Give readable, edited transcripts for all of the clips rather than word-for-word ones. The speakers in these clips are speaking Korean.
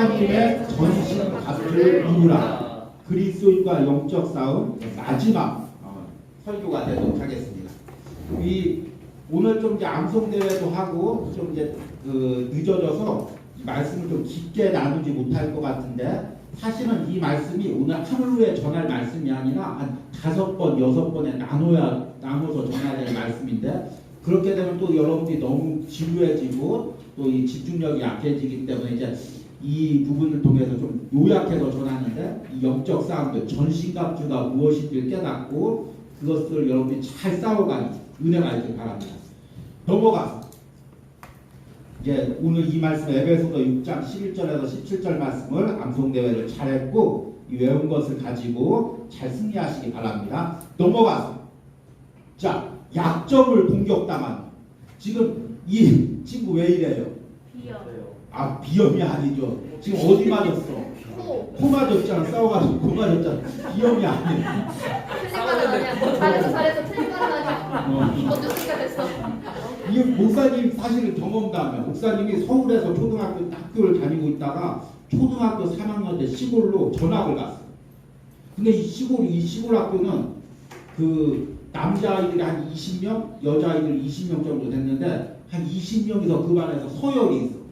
하나님의 전신 값을 이루라. 그리스도인과 영적 싸움 마지막 설교가 되도록 하겠습니다. 오늘 좀 이제 암송 대회도 하고 좀 이제 늦어져서 이 말씀을 좀 깊게 나누지 못할 것 같은데, 사실은 이 말씀이 오늘 하루에 전할 말씀이 아니라 한 5번, 6번에 나눠서 전해야 될 말씀인데, 그렇게 되면 또 여러분들이 너무 지루해지고 또 이 집중력이 약해지기 때문에 이제 이 부분을 통해서 좀 요약해서 전하는데, 이 영적 싸움들, 전신갑주가 무엇인지를 깨닫고 그것을 여러분이 잘 싸워가니 은혜가 있길 바랍니다. 넘어가서 이제 오늘 이 말씀 에베소서 6장 11절에서 17절 말씀을 암송대회를 잘했고 이 외운 것을 가지고 잘 승리하시기 바랍니다. 넘어가서 자, 약점을 공격당한 지금 이 친구 왜 이래요? 비염. 아, 비염이 아니죠. 지금 어디 맞았어? 코 맞았잖아. 싸워가지고 코 맞았잖아. 비염이 아니에요. 틀린 말은 아니야. 잘해서 틀린 말은 아니야. 어쩔 수가 됐어. 이 목사님 사실은 경험담이야. 목사님이 서울에서 학교를 다니고 있다가 초등학교 3학년 때 시골로 전학을 갔어요. 근데 이 시골 학교는 그 남자아이들이 한 20명, 여자아이들 20명 정도 됐는데 한 20명이서 그 반에서 서열이 있어.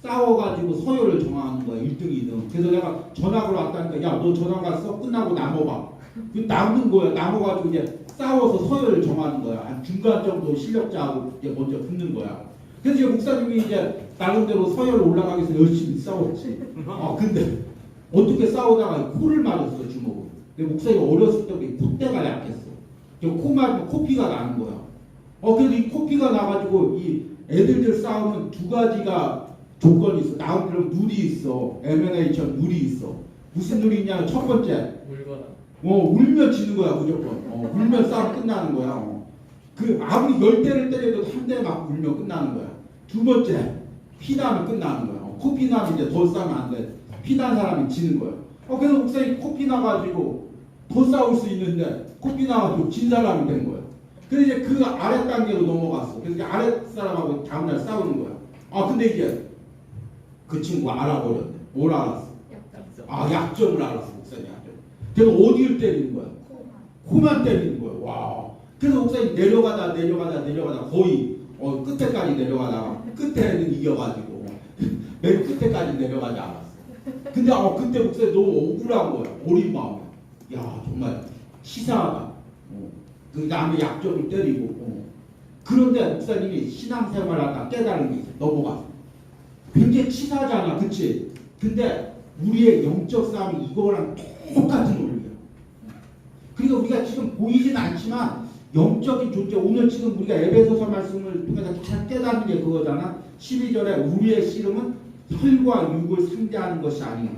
싸워가지고 서열을 정하는 거야. 1등, 2등. 그래서 내가 전학을 왔다니까, 야, 너 전학 갔어? 끝나고 나눠봐. 남는 거야. 남아가지고 이제 싸워서 서열을 정하는 거야. 한 중간 정도 실력자하고 이제 먼저 붙는 거야. 그래서 이제 목사님이 이제 나름대로 서열 올라가기 위해서 열심히 싸웠지. 근데 어떻게 싸우다가 코를 맞았어, 주먹으로. 근데 목사님이 어렸을 때 콧대가 약했어. 코 맞으면 코피가 나는 거야. 그래서 이 코피가 나가지고 이 애들들 싸우면 두 가지가 조건이 있어. 나오면 룰이 있어. M&A처럼 룰이 있어. 무슨 룰이 있냐면 첫 번째, 울면 지는 거야, 무조건. 울면 싸움 끝나는 거야. 그 아무리 10대를 때려도 한 대 맞고 울면 끝나는 거야. 두 번째, 피나면 끝나는 거야. 코피 나면 이제 더 싸우면 안 돼. 피난 사람이 지는 거야. 그래서 목사님 코피 나가지고 더 싸울 수 있는데 코피 나가지고 진 사람이 된 거야. 그래서 이제 그 아래 단계로 넘어갔어. 그래서 이제 아래 사람하고 다음날 싸우는 거야. 근데 이제 그 친구가 알아버렸네. 뭘 알았어? 약점을 알았어, 목사님. 그래서 어디를 때리는 거야? 코만 때리는 거야. 와. 그래서 목사님 내려가다 거의 끝에까지 내려가다가 끝에는 이겨가지고 맨 끝에까지 내려가지 않았어. 근데 그때 목사님 너무 억울한 거야. 어린 마음에. 야, 정말 치사하다. 그 남의 약점을 때리고. 그런데 목사님이 신앙생활하다 깨달은 게 있어. 넘어갔어. 굉장히 치사하잖아, 그치? 근데 우리의 영적 싸움이 이거랑 똑같은 논리야. 그러니까 우리가 지금 보이진 않지만 영적인 존재, 오늘 지금 우리가 에베소서 말씀을 통해서 잘 깨닫는 게 그거잖아. 12절에 우리의 씨름은 혈과 육을 상대하는 것이 아니야.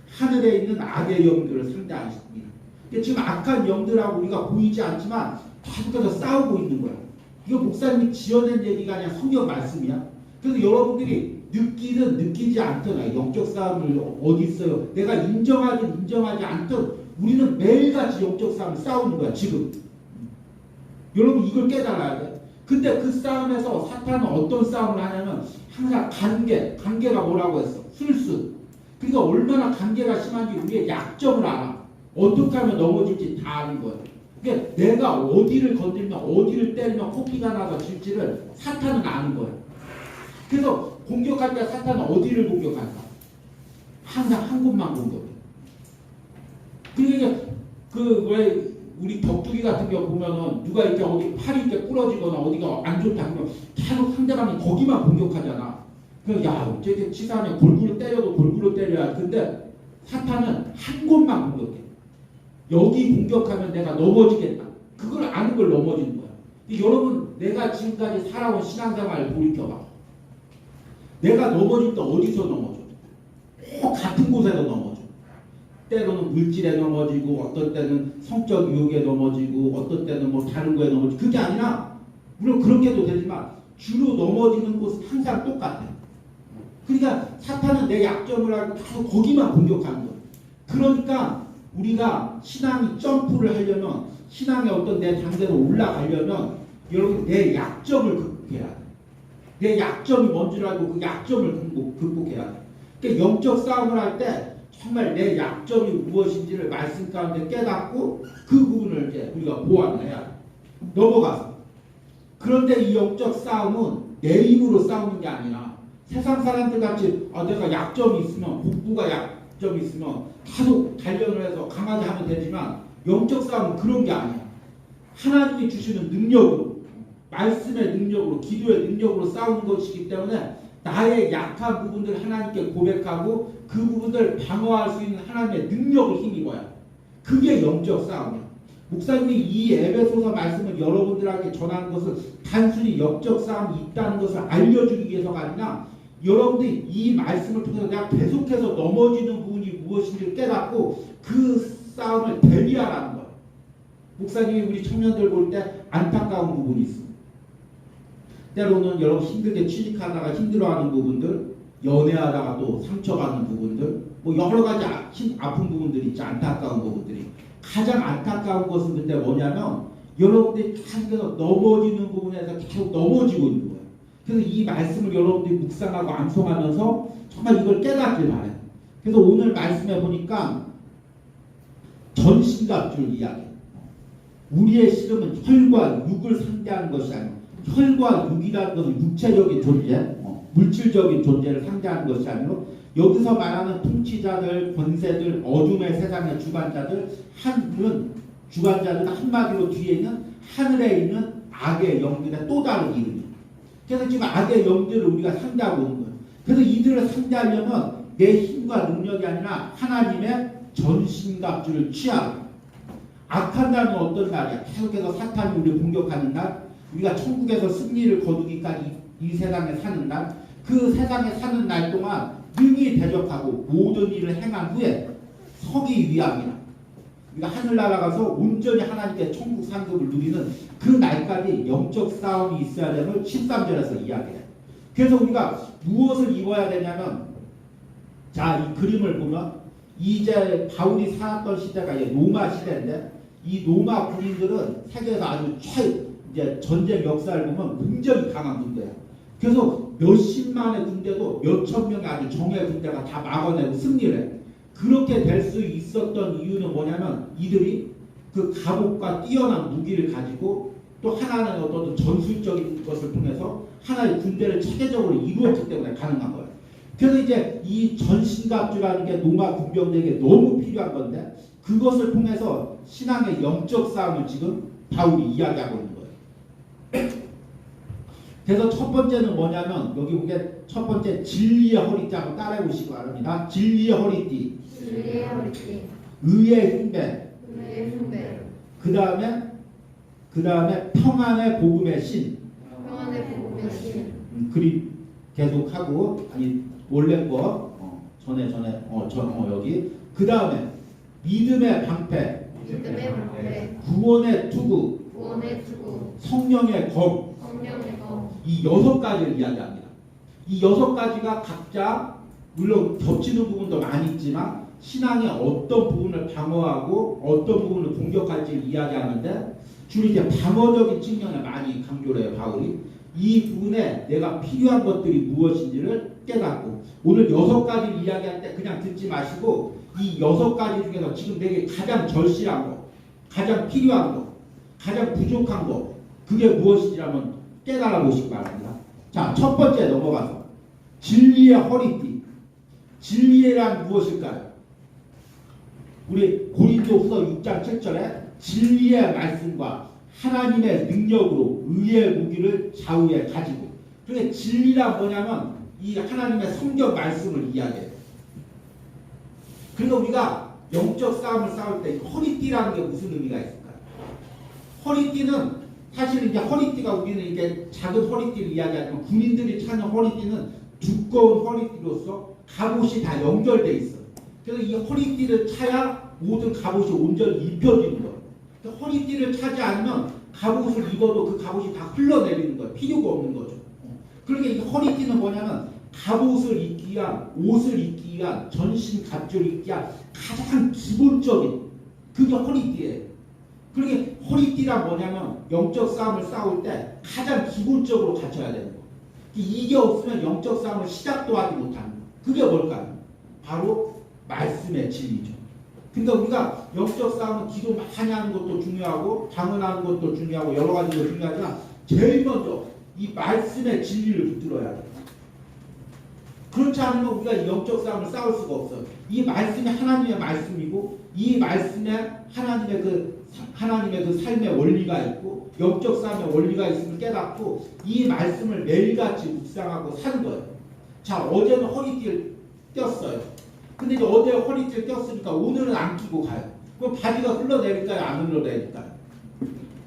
하늘에 있는 악의 영들을 상대하는 것입니다. 그러니까 지금 악한 영들하고 우리가 보이지 않지만 계속해서 싸우고 있는 거야. 이거 목사님이 지어낸 얘기가 아니라 성경 말씀이야. 그래서 여러분들이 느끼든 느끼지 않든 영적 싸움을 어디 있어요. 내가 인정하든 인정하지 않든 우리는 매일같이 영적 싸움을 싸우는 거야, 지금. 여러분 이걸 깨달아야 돼. 근데 그 싸움에서 사탄은 어떤 싸움을 하냐면 항상 관계가 뭐라고 했어? 술수. 그러니까 얼마나 관계가 심한지 우리의 약점을 알아. 어떻게 하면 넘어질지 다 아는 거야. 그러니까 내가 어디를 건들면 어디를 때리면 코피가 나서 질지를 사탄은 아는 거야. 그래서 공격할 때 사탄은 어디를 공격할까? 항상 한 곳만 공격해. 그러니까 왜 우리 격투기 같은 경우 보면은 누가 이렇게 어디 팔이 이렇게 부러지거나 어디가 안 좋다 하면 계속 상대방이 거기만 공격하잖아. 그래서 야, 저게 치사하네. 골고루 때려도 골고루 때려야. 근데 사탄은 한 곳만 공격해. 여기 공격하면 내가 넘어지겠다. 그걸 아는 걸 넘어지는 거야. 여러분, 내가 지금까지 살아온 신앙생활을 돌이켜봐. 내가 넘어질 때 어디서 넘어져? 꼭 같은 곳에서 넘어져. 때로는 물질에 넘어지고, 어떤 때는 성적 유혹에 넘어지고, 어떤 때는 뭐 다른 거에 넘어지고. 그게 아니라 물론 그렇게도 되지만 주로 넘어지는 곳은 항상 똑같아. 그러니까 사탄은 내 약점을 알고 계속 거기만 공격하는 거야. 그러니까 우리가 신앙이 점프를 하려면, 신앙의 어떤 내 단계로 올라가려면 여러분 내 약점을 극복해야 돼. 내 약점이 뭔지를 알고 그 약점을 극복해야 돼. 그러니까 영적 싸움을 할 때 정말 내 약점이 무엇인지를 말씀 가운데 깨닫고 그 부분을 이제 우리가 보완을 해야 돼. 넘어가서. 그런데 이 영적 싸움은 내 힘으로 싸우는 게 아니라 세상 사람들 같이 내가 약점이 있으면 복부가 약점이 있으면 계속 단련을 해서 강하게 하면 되지만 영적 싸움은 그런 게 아니야. 하나님이 주시는 능력으로 말씀의 능력으로 기도의 능력으로 싸우는 것이기 때문에 나의 약한 부분들 하나님께 고백하고 그 부분들을 방어할 수 있는 하나님의 능력을 힘입어야 그게 영적 싸움이야. 목사님이 이 에베소서 말씀을 여러분들에게 전하는 것은 단순히 영적 싸움이 있다는 것을 알려주기 위해서가 아니라 여러분들이 이 말씀을 통해서 내가 계속해서 넘어지는 부분이 무엇인지를 깨닫고 그 싸움을 대비하라는 거예요. 목사님이 우리 청년들 볼 때 안타까운 부분이 있습니다. 때로는 여러분 힘들게 취직하다가 힘들어하는 부분들, 연애하다가 또 상처받는 부분들, 뭐 여러 가지 아픈 부분들이 있죠. 안타까운 부분들이. 가장 안타까운 것은 근데 뭐냐면 여러분들이 계속 넘어지는 부분에서 계속 넘어지고 있는 거예요. 그래서 이 말씀을 여러분들이 묵상하고 암송하면서 정말 이걸 깨닫길 바래요. 그래서 오늘 말씀해 보니까 전신갑주를 이야기해요. 우리의 씨름은 혈과 육을 상대하는 것이 아니고 혈과 육이라는 것은 육체적인 존재, 물질적인 존재를 상대하는 것이 아니고 여기서 말하는 통치자들, 권세들, 어둠의 세상의 주관자들, 주관자들은 한마디로 뒤에 있는 하늘에 있는 악의 영들의 또 다른 이름이에요. 그래서 지금 악의 영들을 우리가 상대하고 있는 거예요. 그래서 이들을 상대하려면 내 힘과 능력이 아니라 하나님의 전신갑주를 취하고 악한 날은 어떤 날이야? 계속해서 사탄이 우리를 공격하는 날, 우리가 천국에서 승리를 거두기까지 이 세상에 사는 날, 그 세상에 사는 날 동안 능히 대적하고 모든 일을 행한 후에 서기 위함이라. 우리가 하늘나라 가서 온전히 하나님께 천국 상급을 누리는 그 날까지 영적 싸움이 있어야 되는 13절에서 이야기해요. 그래서 우리가 무엇을 입어야 되냐면, 자, 이 그림을 보면 이제 바울이 살았던 시대가 이제 로마 시대인데 이 로마 군인들은 세계에서 아주 이제 전쟁 역사를 보면 굉장히 강한 군대예요. 그래서 몇십만의 군대도 몇천 명의 아주 정예 군대가 다 막아내고 승리를 해요. 그렇게 될 수 있었던 이유는 뭐냐면 이들이 그 갑옷과 뛰어난 무기를 가지고 또 하나는 어떤 전술적인 것을 통해서 하나의 군대를 체계적으로 이루었기 때문에 가능한 거예요. 그래서 이제 이 전신갑주라는 게 로마 군병들에게 너무 필요한 건데 그것을 통해서 신앙의 영적 싸움을 지금 바울이 이야기하고 있는 거예요. 그래서 첫 번째는 뭐냐면 여기 보게 첫 번째 진리의 허리띠 한번 따라해 보시기 바랍니다. 진리의 허리띠. 진리의 허리띠. 의의 흉배. 의의 흉배. 그 다음에 평안의 복음의 신. 평안의 복음의 신. 그림 계속하고 아니 원래 거 전에 여기 그 다음에 믿음의 방패. 믿음의 방패. 구원의 투구. 구원의 투구. 성령의 검. 성령의 검. 이 6가지를 이야기합니다. 이 6가지가 각자 물론 겹치는 부분도 많이 있지만 신앙의 어떤 부분을 방어하고 어떤 부분을 공격할지를 이야기하는데 주로 이제 방어적인 측면에 많이 강조를 해요. 바울이 이 부분에 내가 필요한 것들이 무엇인지를 깨닫고 오늘 6가지를 이야기할 때 그냥 듣지 마시고 이 6가지 중에서 지금 내게 가장 절실한 거, 가장 필요한 거, 가장 부족한 거 그게 무엇인지 한번 깨달아 보시기 바랍니다. 자, 첫 번째 넘어가서 진리의 허리띠. 진리란 무엇일까요? 우리 고린도후서 6장 7절에 진리의 말씀과 하나님의 능력으로 의의 무기를 좌우에 가지고 그러니까 진리란 뭐냐면 이 하나님의 성경 말씀을 이야기해요. 그러니까 우리가 영적 싸움을 싸울 때 허리띠라는 게 무슨 의미가 있을까요? 허리띠는 사실 이제 허리띠가 우리는 이게 작은 허리띠를 이야기하지만 군인들이 차는 허리띠는 두꺼운 허리띠로서 갑옷이 다 연결돼 있어. 그래서 이 허리띠를 차야 모든 갑옷이 온전히 입혀지는 거예요. 그러니까 허리띠를 차지 않으면 갑옷을 입어도 그 갑옷이 다 흘러내리는 거예요. 필요가 없는 거죠. 그러니까 이 허리띠는 뭐냐면 갑옷을 입기 위한 옷을 입기 위한 전신 갑주를 입기 위한 가장 기본적인 그게 허리띠예요. 그러니까 허리띠란 뭐냐면 영적 싸움을 싸울 때 가장 기본적으로 갖춰야 되는 거. 이게 없으면 영적 싸움을 시작도 하지 못하는 거. 그게 뭘까요? 바로 말씀의 진리죠. 그러니까 우리가 영적 싸움은 기도 많이 하는 것도 중요하고 방언하는 것도 중요하고 여러 가지도 중요하지만 제일 먼저 이 말씀의 진리를 붙들어야 돼요. 그렇지 않으면 우리가 영적 싸움을 싸울 수가 없어요. 이 말씀이 하나님의 말씀이고 이 말씀에 하나님의 그 삶의 원리가 있고 영적 싸움의 원리가 있음을 깨닫고 이 말씀을 매일같이 묵상하고 사는 거예요. 자, 어제는 허리띠를 꼈어요. 근데 이제 어제 허리띠를 꼈으니까 오늘은 안 끼고 가요. 그럼 바지가 흘러내릴까요? 안 흘러내릴까요?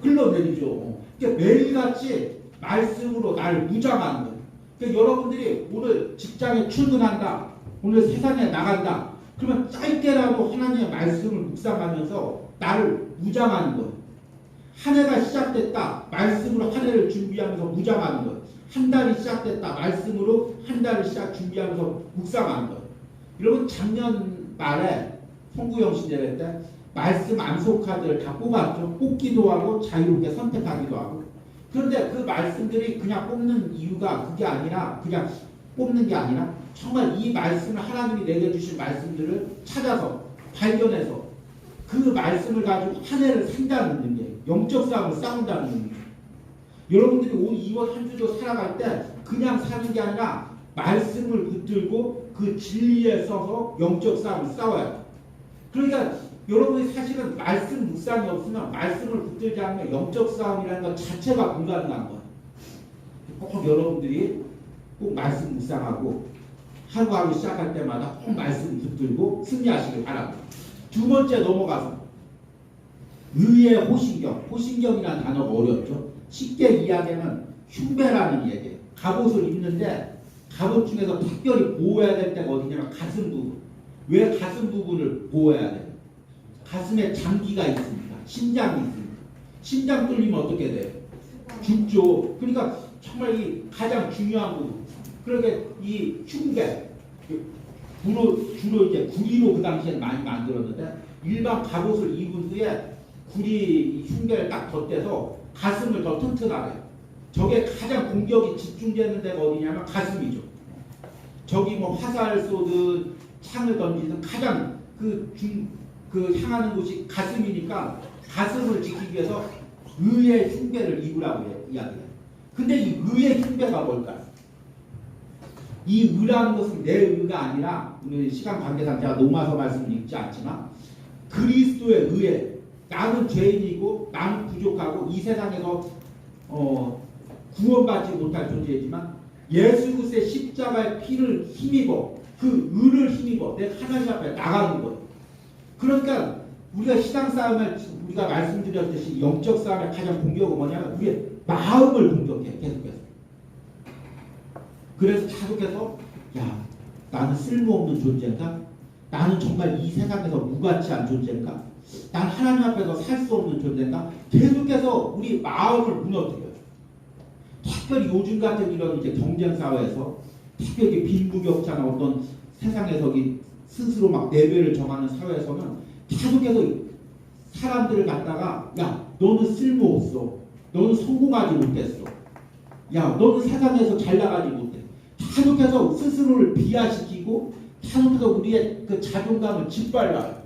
흘러내리죠. 그러니까 매일같이 말씀으로 나를 무장하는 거예요. 그러니까 여러분들이 오늘 직장에 출근한다, 오늘 세상에 나간다, 그러면 짧게라도 하나님의 말씀을 묵상하면서 나를 무장하는 거예요. 한 해가 시작됐다, 말씀으로 한 해를 준비하면서 무장하는 거예요. 한 달이 시작됐다, 말씀으로 한 달을 준비하면서 묵상하는 거예요. 여러분 작년 말에 송구영신 대회 때 말씀 암송카드를 다 뽑았죠. 뽑기도 하고 자유롭게 선택하기도 하고. 그런데 그 말씀들이 그냥 뽑는 이유가 그게 아니라 그냥 뽑는 게 아니라 정말 이 말씀을 하나님이 내게 주신 말씀들을 찾아서 발견해서 그 말씀을 가지고 한 해를 산다는 의미예요. 영적 싸움을 싸운다는 의미예요. 여러분들이 올 2월 한 주도 살아갈 때 그냥 사는 게 아니라 말씀을 붙들고 그 진리에 써서 영적 싸움을 싸워야 돼요. 그러니까 여러분이 사실은 말씀 묵상이 없으면 말씀을 붙들지 않으면 영적 싸움이라는 것 자체가 불가능한 거예요. 꼭 여러분들이 꼭 말씀 묵상하고 하루하루 시작할 때마다 꼭 말씀 붙들고 승리하시길 바랍니다. 두 번째 넘어가서 의의 호신경. 호신경이라는 단어가 어렵죠. 쉽게 이야기하면 흉배라는 얘기예요. 갑옷을 입는데 갑옷 중에서 특별히 보호해야 될 때가 어디냐면 가슴 부분. 왜 가슴 부분을 보호해야 돼요? 가슴에 장기가 있습니다. 심장이 있습니다. 심장 뚫리면 어떻게 돼요? 죽죠. 그러니까 정말 이 가장 중요한 부분. 그러니까 이 흉배, 주로 이제 구리로 그 당시에 많이 만들었는데 일반 갑옷을 입은 후에 구리 흉배를 딱 덧대서 가슴을 더 튼튼하게. 저게 가장 공격이 집중되는 데가 어디냐면 가슴이죠. 저기 뭐 화살 쏘든 창을 던지든 가장 그 향하는 곳이 가슴이니까 가슴을 지키기 위해서 의의 흉배를 입으라고 이야기해요. 근데 이 의의 흉배가 뭘까요? 이 의라는 것은 내 의가 아니라 오늘 시간 관계상 제가 로마서 말씀을 읽지 않지만 그리스도의 의에 나는 죄인이고 나는 부족하고 이 세상에서 구원받지 못할 존재이지만 예수 그리스도의 십자가의 피를 힘입어 그 의를 힘입어 내 하나님 앞에 나가는 거예요. 그러니까 우리가 신앙싸움을 우리가 말씀드렸듯이 영적 싸움의 가장 공격은 뭐냐면 우리의 마음을 공격해. 계속해서. 그래서 계속해서 야 나는 쓸모없는 존재인가? 나는 정말 이 세상에서 무가치한 존재인가? 난 하나님 앞에서 살 수 없는 존재인가? 계속해서 우리 마음을 무너뜨려요. 특별히 요즘 같은 이런 이제 경쟁 사회에서 특별히 빈부격차나 어떤 세상에서 스스로 막 레벨을 정하는 사회에서는 계속해서 사람들을 갖다가 야 너는 쓸모없어. 너는 성공하지 못했어. 야 너는 세상에서 잘 나가지 못해. 계속해서 스스로를 비하시키고 계속해서 우리의 그 자존감을 짓밟아요.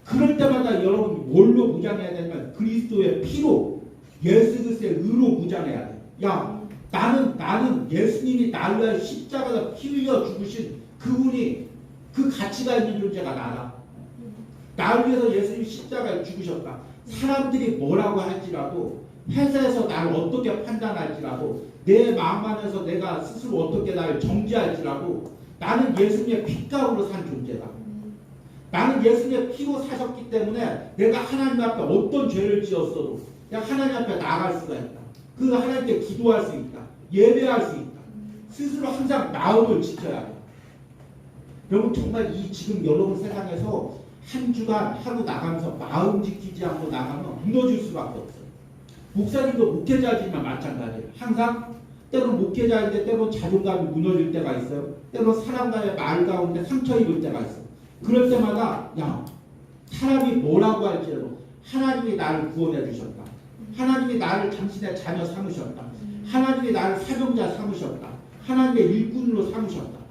그럴 때마다 여러분이 뭘로 무장해야 되냐면 그리스도의 피로 예수 그리스도의 의로 무장해야 돼. 야 나는 예수님이 나를 위해 십자가에서 피 흘려 죽으신 그분이 그 가치가 있는 존재가 나다. 나를 위해서 예수님이 십자가에 죽으셨다. 사람들이 뭐라고 할지라도 회사에서 나를 어떻게 판단할지라도 내 마음 안에서 내가 스스로 어떻게 나를 정지할지라도 나는 예수님의 피값으로 산 존재다. 나는 예수님의 피로 사셨기 때문에 내가 하나님 앞에 어떤 죄를 지었어도 내가 하나님 앞에 나아갈 수가 있다. 그 하나님께 기도할 수 있다. 예배할 수 있다. 스스로 항상 마음을 지켜야 돼. 여러분 정말 이 지금 여러분 세상에서 한 주간 하루 나가면서 마음 지키지 않고 나가면 무너질 수밖에 없어요. 목사님도 목회자지만 마찬가지예요. 항상 때로는 목회자인데 때로는 자존감이 무너질 때가 있어요. 때로는 사람과의 말 가운데 상처 입을 때가 있어요. 그럴 때마다 야 사람이 뭐라고 할지라도 하나님이 나를 구원해 주셨다. 하나님이 나를 당신의 자녀 삼으셨다. 하나님이 나를 사명자 삼으셨다. 하나님의 일꾼으로 삼으셨다.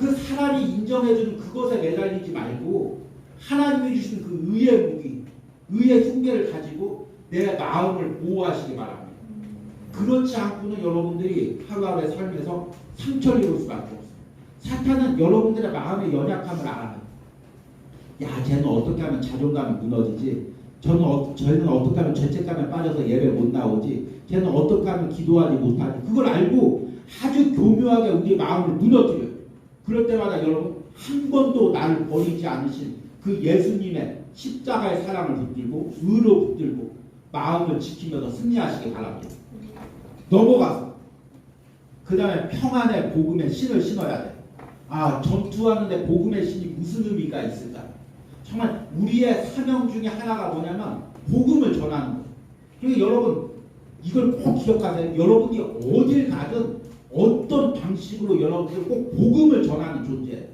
그 사람이 인정해주는 그것에 매달리지 말고 하나님이 주신 그 의의 무기, 의의 흉계를 가지고 내 마음을 보호하시기 바랍니다. 그렇지 않고는 여러분들이 하루하루의 삶에서 상처를 입을 수밖에 없어요. 사탄은 여러분들의 마음의 연약함을 알아요. 야, 쟤는 어떻게 하면 자존감이 무너지지? 저는 어떻게 하면 죄책감에 빠져서 예배 못 나오지? 쟤는 어떻게 하면 기도하지 못하지? 그걸 알고 아주 교묘하게 우리 마음을 무너뜨려요. 그럴 때마다 여러분 한 번도 나를 버리지 않으신 그 예수님의 십자가의 사랑을 붙들고 의로 붙들고 마음을 지키면서 승리하시기 바랍니다. 넘어가서 그 다음에 평안의 복음의 신을 신어야 돼. 아, 전투하는데 복음의 신이 무슨 의미가 있을까? 정말 우리의 사명 중에 하나가 뭐냐면 복음을 전하는 거예요. 그러니까 여러분 이걸 꼭 기억하세요. 여러분이 어딜 가든 어떤 방식으로 여러분들 꼭 복음을 전하는 존재예요.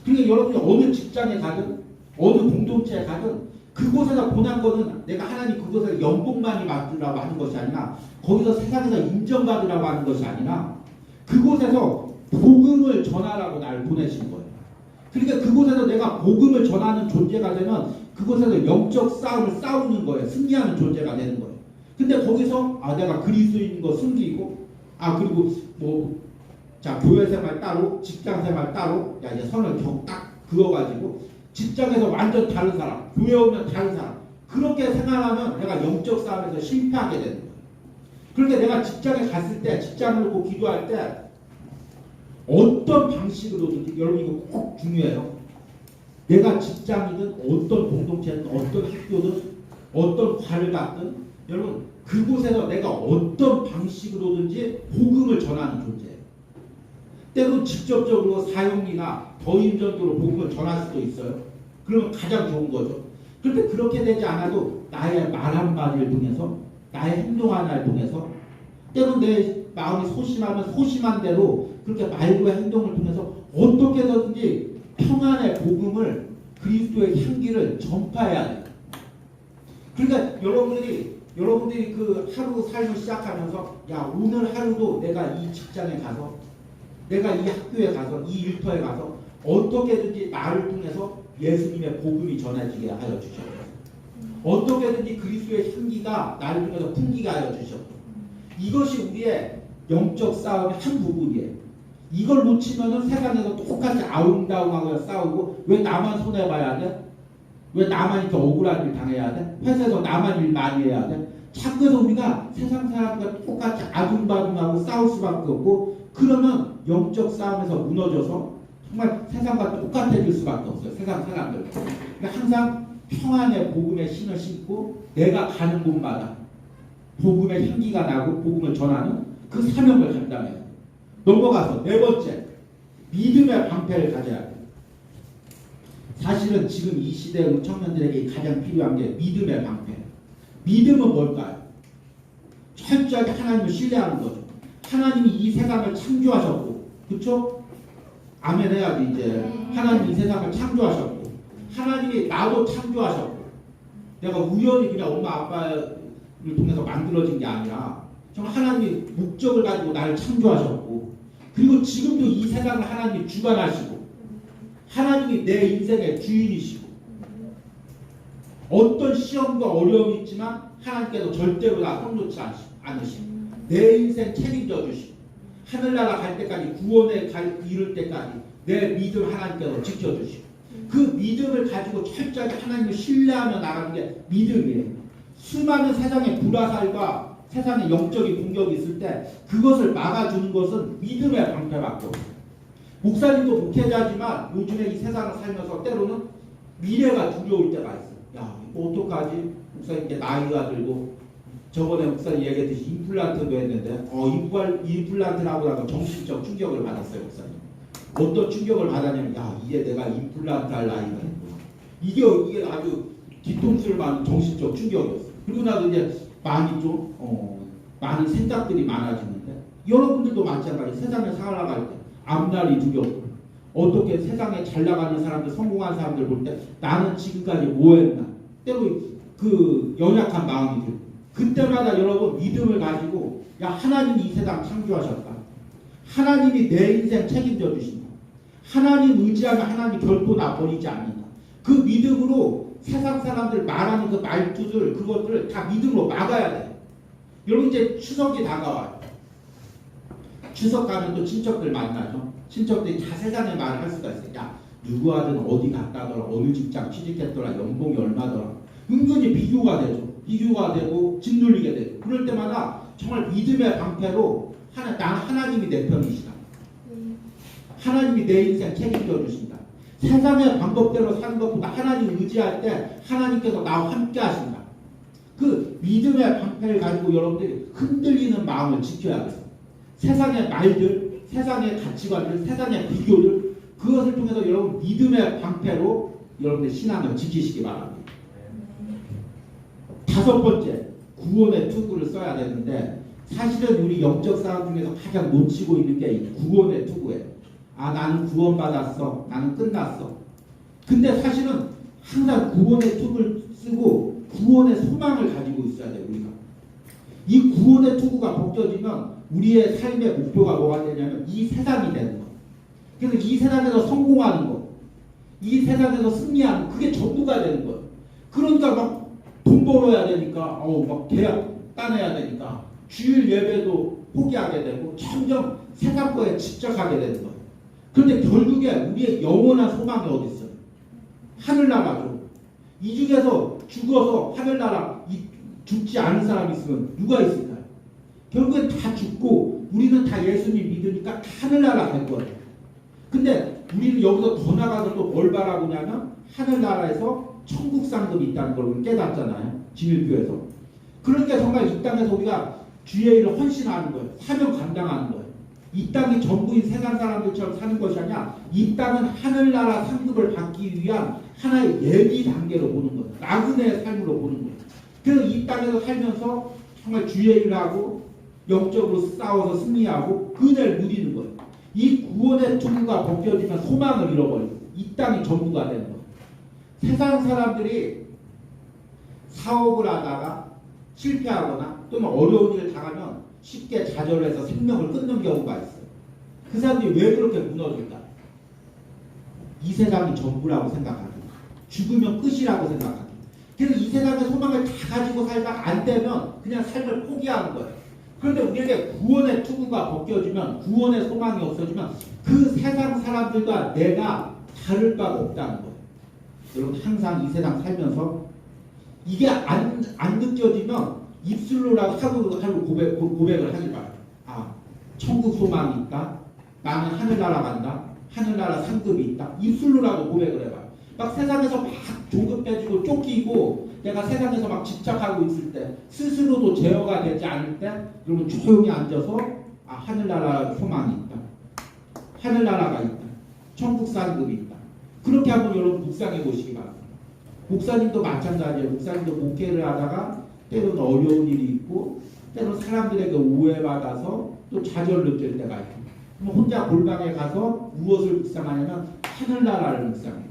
그러니까 여러분이 어느 직장에 가든 어느 공동체에 가든 그곳에서 고난 거는 내가 하나님 그곳에서 연봉만이 받으라고 하는 것이 아니라 거기서 세상에서 인정받으라고 하는 것이 아니라 그곳에서 복음을 전하라고 나를 보내신 거예요. 그러니까 그곳에서 내가 복음을 전하는 존재가 되면 그곳에서 영적 싸움을 싸우는 거예요. 승리하는 존재가 되는 거예요. 근데 거기서 내가 그리스도인 거 숨기고 그리고 교회 생활 따로 직장 생활 따로 이제 선을 딱 그어가지고 직장에서 완전 다른 사람, 교회 오면 다른 사람 그렇게 생활하면 내가 영적 싸움에서 실패하게 되는 거예요. 그런데 내가 직장에 갔을 때 직장을 놓고 기도할 때 어떤 방식으로든지 여러분 이거 꼭 중요해요. 내가 직장이든 어떤 공동체든 어떤 학교든 어떤 과를 받든 여러분 그곳에서 내가 어떤 방식으로든지 복음을 전하는 존재예요. 때론 직접적으로 사용이나 더임전도로 복음을 전할 수도 있어요. 그러면 가장 좋은 거죠. 그런데 그렇게 되지 않아도 나의 말 한마디를 통해서 나의 행동 하나를 통해서 때론 내 마음이 소심하면 소심한 대로 그렇게 말과 행동을 통해서 어떻게든지 평안의 복음을 그리스도의 향기를 전파해야 돼요. 그러니까 여러분들이 그 하루 삶을 시작하면서 오늘 하루도 내가 이 직장에 가서 내가 이 학교에 가서 이 일터에 가서 어떻게든지 나를 통해서 예수님의 복음이 전해지게 하여 주셨고 어떻게든지 그리스도의 향기가 나를 통해서 풍기게 하여 주셨고 이것이 우리의 영적 싸움의 한 부분이에요. 이걸 놓치면은 세상에서 똑같이 아웅다웅하고 싸우고 왜 나만 손해봐야 돼? 왜 나만 이렇게 억울한 일 당해야 돼? 회사에서 나만 일 많이 해야 돼? 자꾸 해서 우리가 세상 사람과 똑같이 아둥바둥하고 싸울 수밖에 없고 그러면 영적 싸움에서 무너져서 정말 세상과 똑같아질 수밖에 없어요. 세상 사람들. 그러니까 항상 평안의 복음의 신을 신고 내가 가는 곳마다 복음의 향기가 나고 복음을 전하는 그 사명을 감당해요. 넘어가서 네 번째 믿음의 방패를 가져야 돼요. 사실은 지금 이 시대 우리 청년들에게 가장 필요한 게 믿음의 방패. 믿음은 뭘까요? 철저하게 하나님을 신뢰하는 거죠. 하나님이 이 세상을 창조하셨고, 그렇죠? 아멘 해야지 이제. 하나님이 이 세상을 창조하셨고, 하나님이 나도 창조하셨고, 내가 우연히 그냥 엄마 아빠를 통해서 만들어진 게 아니라 정말 하나님이 목적을 가지고 나를 창조하셨고, 그리고 지금도 이 세상을 하나님이 주관하시고, 하나님이 내 인생의 주인이시고, 어떤 시험과 어려움이 있지만 하나님께서 절대로 나 손놓지 않으시고 내 인생 책임져 주시고 하늘나라 갈 때까지 구원에 이를 때까지 내 믿음 하나님께서 지켜주시고 그 믿음을 가지고 철저하게 하나님을 신뢰하며 나가는 게 믿음이에요. 수많은 세상의 불화살과 세상의 영적인 공격이 있을 때 그것을 막아주는 것은 믿음의 방패밖에 없어요. 목사님도 목회자지만 요즘에 이 세상을 살면서 때로는 미래가 두려울 때가 있어요. 야, 이거 어떡하지? 목사님 이제 나이가 들고 저번에 목사님 얘기했듯이 임플란트도 했는데 임플란트를 하고 나서 정신적 충격을 받았어요. 목사님. 어떤 충격을 받았냐면 이제 내가 임플란트 할 나이가 있구나. 이게 아주 뒤통수를 맞는 정신적 충격이었어요. 그리고 나서 이제 많은 생각들이 많아지는데 여러분들도 마찬가지. 세상에 살아갈 때 앞날이 두렵고 어떻게 세상에 잘 나가는 사람들, 성공한 사람들 볼 때 나는 지금까지 뭐 했나? 때로 그 연약한 마음이 들고 그때마다 여러분 믿음을 가지고 하나님이 이 세상 창조하셨다. 하나님이 내 인생 책임져 주신다. 하나님 의지하면 하나님 결코 나 버리지 않는다. 그 믿음으로 세상 사람들 말하는 그 말투들 그것들을 다 믿음으로 막아야 돼. 여러분 이제 추석이 다가와요. 추석 가면 또 친척들 만나죠. 친척들이 다 세상의 말을 할 수가 있어요. 야 누구 아들 어디 갔다더라, 어느 직장 취직했더라, 연봉이 얼마더라. 은근히 비교가 되죠. 비교가 되고 짓눌리게 되고. 그럴 때마다 정말 믿음의 방패로 난 하나님이 내 편이시다. 하나님이 내 인생 책임져 주신다. 세상의 방법대로 사는 것보다 하나님 의지할 때 하나님께서 나와 함께 하신다. 그 믿음의 방패를 가지고 여러분들이 흔들리는 마음을 지켜야 돼요. 세상의 말들, 세상의 가치관들, 세상의 비교들 그것을 통해서 여러분 믿음의 방패로 여러분의 신앙을 지키시기 바랍니다. 다섯 번째, 구원의 투구를 써야 되는데 사실은 우리 영적 사람 중에서 가장 놓치고 있는 게 이 구원의 투구예요. 아 나는 구원받았어. 나는 끝났어. 근데 사실은 항상 구원의 투구를 쓰고 구원의 소망을 가지고 있어야 돼요. 우리가. 이 구원의 투구가 벗겨지면 우리의 삶의 목표가 뭐가 되냐면 이 세상이 되는 거예요. 그래서 이 세상에서 성공하는 거, 이 세상에서 승리하는 그게 전부가 되는 거예요. 그러니까 막 돈 벌어야 되니까 막 계약 따내야 되니까 주일 예배도 포기하게 되고 점점 세상 거에 집착하게 되는 거예요. 그런데 결국에 우리의 영원한 소망이 어디 있어요? 하늘나라죠. 이 중에서 죽어서 하늘나라 죽지 않은 사람이 있으면 누가 있을까요? 결국엔 다 죽고 우리는 다 예수님 믿으니까 하늘나라 갈 거예요. 근데 우리는 여기서 더 나가서 또 뭘 바라보냐면 하늘나라에서 천국 상급이 있다는 걸 우리 깨닫잖아요. 진일교에서. 그러니까 정말 이 땅에서 우리가 주의 일을 헌신하는 거예요. 사명 감당하는 거예요. 이 땅이 전부인 세상 사람들처럼 사는 것이 아니라 이 땅은 하늘나라 상급을 받기 위한 하나의 예비 단계로 보는 거예요. 나그네의 삶으로 보는 거예요. 그래서 이 땅에서 살면서 정말 주의 일을 하고 영적으로 싸워서 승리하고 그 은혜를 누리는 거예요. 이 구원의 투구가 벗겨지면 소망을 잃어버리고 이 땅이 전부가 되는 거예요. 세상 사람들이 사업을 하다가 실패하거나 또는 어려운 일을 당하면 쉽게 좌절해서 생명을 끊는 경우가 있어요. 그 사람들이 왜 그렇게 무너질까? 이 세상이 전부라고 생각하고 죽으면 끝이라고 생각하고 그래서 이 세상의 소망을 다 가지고 살다가 안 되면 그냥 삶을 포기하는 거예요. 그런데 우리에게 구원의 투구가 벗겨지면 구원의 소망이 없어지면 그 세상 사람들과 내가 다를 바가 없다는 거예요. 여러분 항상 이 세상 살면서 이게 안 느껴지면 입술로라도 하고 고백을 하지 말아요. 아 천국 소망이 있다. 나는 하늘나라 간다. 하늘나라 상급이 있다. 입술로라도 고백을 해봐요. 막 세상에서 막 조급해지고 쫓기고 내가 세상에서 막 집착하고 있을 때 스스로도 제어가 되지 않을 때 그러면 조용히 앉아서 아 하늘나라 소망이 있다. 하늘나라가 있다. 천국 상급이 있다. 그렇게 한번 여러분 묵상해 보시기 바랍니다. 목사님도 마찬가지예요. 목사님도 목회를 하다가 때로는 어려운 일이 있고 때로는 사람들에게 오해받아서 또 좌절 느낄 때가 있고 그럼 혼자 골방에 가서 무엇을 묵상하냐면 하늘나라를 묵상해요.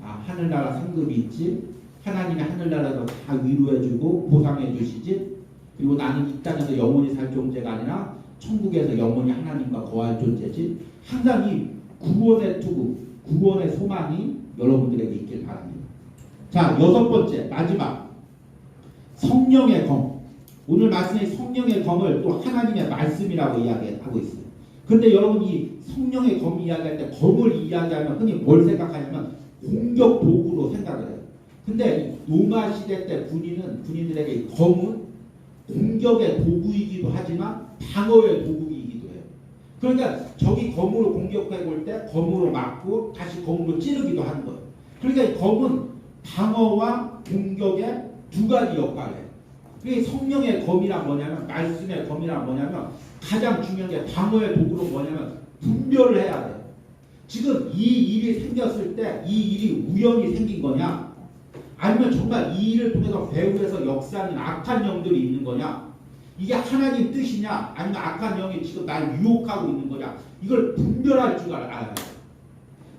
아 하늘나라 상급이 있지. 하나님이 하늘나라에서 다 위로해주고 보상해 주시지. 그리고 나는 이 땅에서 영원히 살 존재가 아니라 천국에서 영원히 하나님과 거할 존재지. 항상 이 구원의 투구, 구원의 소망이 여러분들에게 있길 바랍니다. 자, 여섯 번째 마지막 성령의 검. 오늘 말씀의 성령의 검을 또 하나님의 말씀이라고 이야기하고 있어요. 그런데 여러분 이 성령의 검 이야기할 때 검을 이야기하면 흔히 뭘 생각하냐면 공격 도구로 생각을 해요. 근데 로마 시대 때 군인들에게 이 검은 공격의 도구이기도 하지만 방어의 도구이기도 해요. 그러니까 적이 검으로 공격해 볼 때 검으로 막고 다시 검으로 찌르기도 하는 거예요. 그러니까 이 검은 방어와 공격의 두 가지 역할을 해요. 그게 성령의 검이란 뭐냐면 말씀의 검이란 뭐냐면 가장 중요한 게 방어의 도구로 뭐냐면 분별을 해야 돼요. 지금 이 일이 생겼을 때 이 일이 우연히 생긴 거냐 아니면 정말 이 일을 통해서 배후에서 역사하는 악한 영들이 있는 거냐 이게 하나님 뜻이냐 아니면 악한 영이 지금 날 유혹하고 있는 거냐 이걸 분별할 줄 알아야 돼요.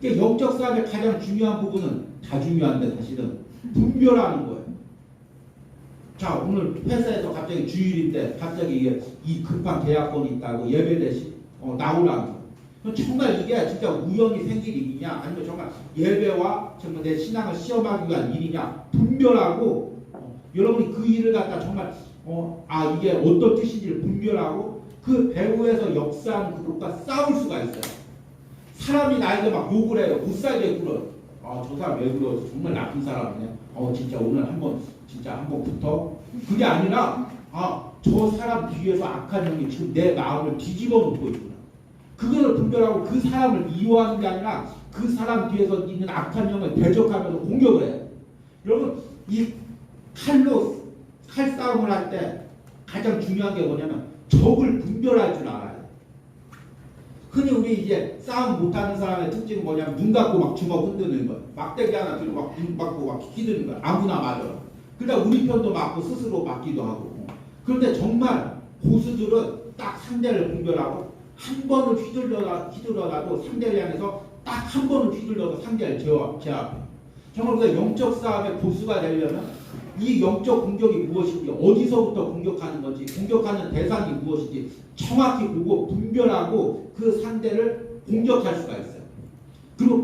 그러니까 영적 싸움의 가장 중요한 부분은 다 중요한데 사실은 분별하는 거예요. 자 오늘 회사에서 갑자기 주일인데 갑자기 이 급한 계약건이 있다고 예배 대신 나오라는 거예요. 정말 이게 진짜 우연히 생길 일이냐 아니면 정말 예배와 정말 내 신앙을 시험하기 위한 일이냐 분별하고 여러분이 그 일을 갖다 정말 이게 어떤 뜻인지를 분별하고 그 배후에서 역사하는 그것과 싸울 수가 있어요. 사람이 나에게 막 욕을 해요. 무사하게 굴어요. 저 사람 왜 그러? 정말 나쁜 사람이네. 진짜 오늘 한번 붙어. 그게 아니라 저 사람 뒤에서 악한 영이 지금 내 마음을 뒤집어 놓고 있구나. 그거를 분별하고 그 사람을 미워하는 게 아니라 그 사람 뒤에서 있는 악한 영을 대적하면서 공격을 해요. 여러분 이 칼 싸움을 할 때 가장 중요한 게 뭐냐면 적을 분별할 줄 알아요. 흔히 우리 이제 싸움 못하는 사람의 특징은 뭐냐면 눈 감고 막 주먹 흔드는 거예요. 막대기 하나 들고 막 눈 감고 막 휘두르는 거예요. 아무나 맞아요. 그러니까 우리 편도 맞고 스스로 맞기도 하고. 그런데 정말 고수들은 딱 상대를 분별하고 한 번을 휘둘러라도 상대를 향해서 딱 한 번을 휘둘러서 상대를 제압해요. 정말 우리가 영적 싸움의 고수가 되려면 이 영적 공격이 무엇인지 어디서부터 공격하는 건지 공격하는 대상이 무엇인지 정확히 보고 분별하고 그 상대를 공격할 수가 있어요. 그리고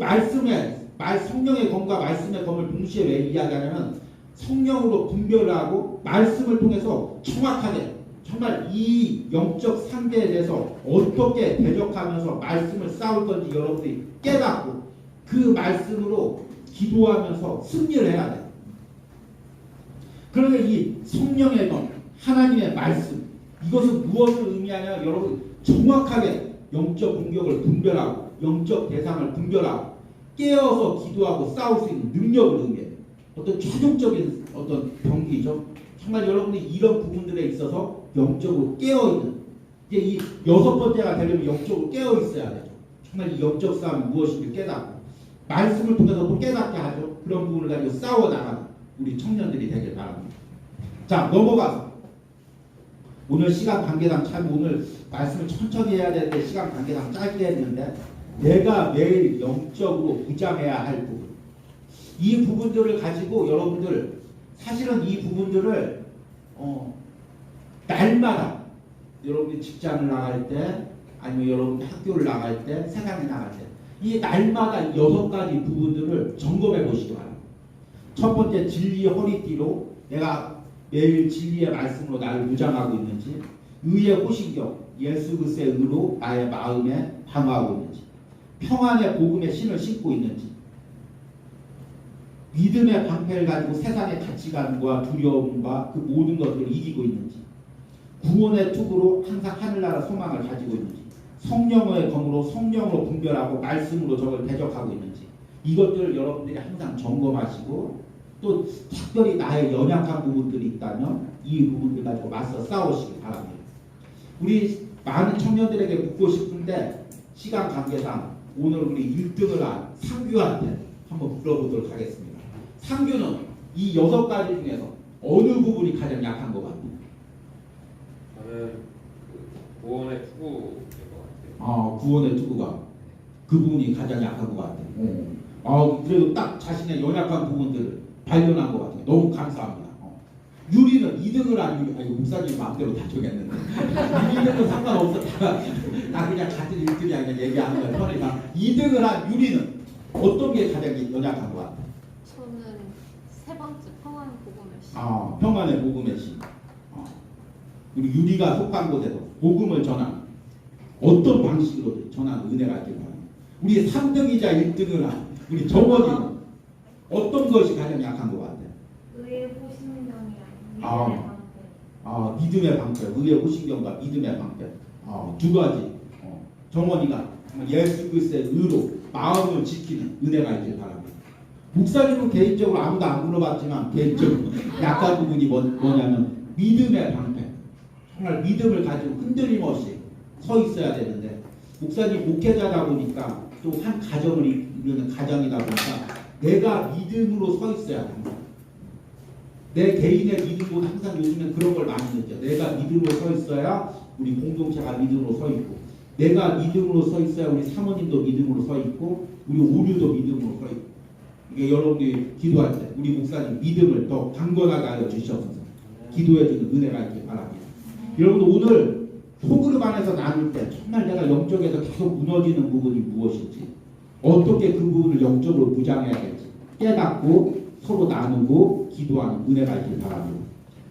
성령의 검과 말씀의 검을 동시에 왜 이야기하냐면 성령으로 분별하고 말씀을 통해서 정확하게 정말 이 영적 상대에 대해서 어떻게 대적하면서 말씀을 싸울 건지 여러분들이 깨닫고 그 말씀으로 기도하면서 승리를 해야 돼요. 그러면 이 성령의 검, 하나님의 말씀 이것은 무엇을 의미하냐? 여러분 정확하게 영적 공격을 분별하고 영적 대상을 분별하고 깨어서 기도하고 싸울 수 있는 능력을 의미해요. 어떤 최종적인 어떤 병기죠. 정말 여러분이 이런 부분들에 있어서 영적으로 깨어있는 이제 이 6번째가 되려면 영적으로 깨어있어야 되죠. 정말 이 영적 싸움이 무엇인지 깨닫고 말씀을 통해서 또 깨닫게 하죠. 그런 부분을 가지고 싸워나가는 우리 청년들이 되길 바랍니다. 자, 넘어가서 오늘 시간 관계상 참 오늘 말씀을 천천히 해야 되는데 시간 관계상 짧게 했는데 내가 매일 영적으로 무장해야 할 부분 이 부분들을 가지고 여러분들 사실은 이 부분들을 날마다 여러분이 직장을 나갈 때 아니면 여러분이 학교를 나갈 때 세상에 나갈 때 이 날마다 6가지 부분들을 점검해 보시기 바랍니다. 첫 번째 진리의 허리띠로 내가 매일 진리의 말씀으로 나를 무장하고 있는지 의의 호신경 예수 그리스도의 의로 나의 마음에 방어하고 있는지 평안의 복음의 신을 신고 있는지 믿음의 방패를 가지고 세상의 가치관과 두려움과 그 모든 것들을 이기고 있는지 구원의 투구로 항상 하늘나라 소망을 가지고 있는지 성령의 검으로 성령으로 분별하고 말씀으로 적을 대적하고 있는지 이것들을 여러분들이 항상 점검하시고 또 특별히 나의 연약한 부분들이 있다면 이 부분들 가지고 맞서 싸우시기 바랍니다. 우리 많은 청년들에게 묻고 싶은데 시간 관계상 오늘 우리 1등을 한 상규한테 한번 물어보도록 하겠습니다. 상규는 이 6가지 중에서 어느 부분이 가장 약한 것 같아요? 저는 그 구원의 투구인 것 같아요. 구원의 투구가 그 부분이 가장 약한 것 같아요. 그래도 딱 자신의 연약한 부분들을 발견한 것 같아요. 너무 감사합니다. 유리는 2등을 한 유리, 목사님 마음대로 다 정했는데 2등은 상관없었다가 나 그냥 같은 1등이 아니라 얘기하는 거야. 그러니까 2등을 한 유리는 어떤 게 가장 연약한 것 같아요? 저는 3번째 평안의 복음의 신. 평안의 복음의 신. 우리 유리가 속한 곳에서 복음을 전하는 어떤 방식으로 전하는 은혜가 있길 바랍니다. 우리 3등이자 1등을 한 우리 정원이는 어떤 것이 가장 약한 것 같아요? 의의 호신경이 아닌 믿음의 방패, 의의 호신경과 믿음의 방패. 2가지. 정원이가 예수 그리스도의 의로 마음을 지키는 은혜가 있길 바랍니다. 목사님은 개인적으로 아무도 안 물어봤지만 개인적으로 약한 부분이 뭐냐면 믿음의 방패. 정말 믿음을 가지고 흔들림 없이 서 있어야 되는데 목사님 목회자다 보니까 또 한 가정을 이루는 가정이다 보니까 내가 믿음으로 서 있어야 합니다. 내 개인의 믿음보다 항상 요즘엔 그런 걸 많이 느껴요. 내가 믿음으로 서 있어야 우리 공동체가 믿음으로 서 있고 내가 믿음으로 서 있어야 우리 사모님도 믿음으로 서 있고 우리 오류도 믿음으로 서 있고 이게 여러분들이 기도할 때 우리 목사님 믿음을 더 강건하게 하여 주시옵소서. 기도해 주는 은혜가 있길 바랍니다. 여러분 오늘 소그룹 안에서 나눌 때 정말 내가 영적에서 계속 무너지는 부분이 무엇인지, 어떻게 그 부분을 영적으로 무장해야 될지 깨닫고 서로 나누고 기도하는 은혜가 있길 바랍니다.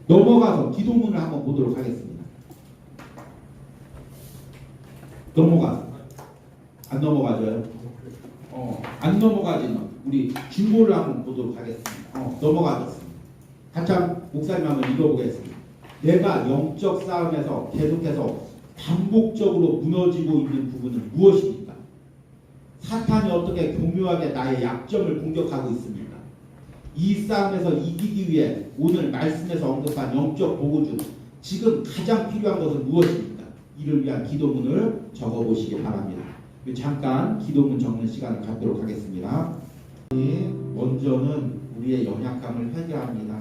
넘어가서 기도문을 한번 보도록 하겠습니다. 넘어가서 안 넘어가져요? 안 넘어가지는 우리 중보를 한번 보도록 하겠습니다. 넘어가졌습니다. 같이 목사님 한번 읽어보겠습니다. 내가 영적 싸움에서 계속해서 반복적으로 무너지고 있는 부분은 무엇입니까? 사탄이 어떻게 교묘하게 나의 약점을 공격하고 있습니까? 이 싸움에서 이기기 위해 오늘 말씀에서 언급한 영적 보호주, 지금 가장 필요한 것은 무엇입니까? 이를 위한 기도문을 적어보시기 바랍니다. 잠깐 기도문 적는 시간을 갖도록 하겠습니다. 먼저는 우리의 연약함을 회개합니다.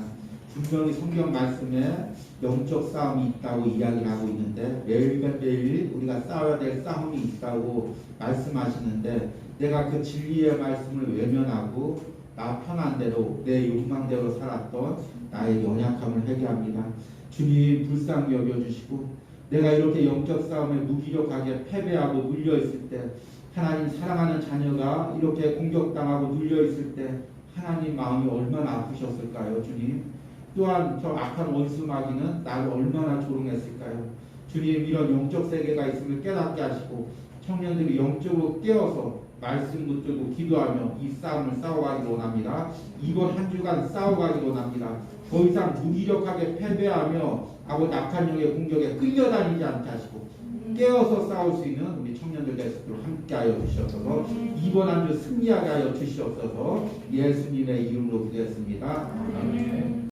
분명히 성경 말씀에 영적 싸움이 있다고 이야기를 하고 있는데 매일매일 우리가 싸워야 될 싸움이 있다고 말씀하시는데 내가 그 진리의 말씀을 외면하고 나 편한 대로 내 욕망대로 살았던 나의 연약함을 회개합니다. 주님 불쌍히 여겨주시고 내가 이렇게 영적 싸움에 무기력하게 패배하고 눌려있을 때 하나님 사랑하는 자녀가 이렇게 공격당하고 눌려있을 때 하나님 마음이 얼마나 아프셨을까요 주님. 또한 저 악한 원수 마귀는 나를 얼마나 조롱했을까요. 주님 이런 영적 세계가 있음을 깨닫게 하시고 청년들이 영적으로 깨어서 말씀 붙들고 기도하며 이 싸움을 싸워가기를 원합니다. 이번 한 주간 싸워가기를 원합니다. 더 이상 무기력하게 패배하며 아버지 악한 영의 공격에 끌려다니지 않게 하시고 깨어서 싸울 수 있는 우리 청년들 되시도록 함께하여 주시옵소서. 이번 한 주 승리하게 하여 주시옵소서. 예수님의 이름으로 기도했습니다. 아멘.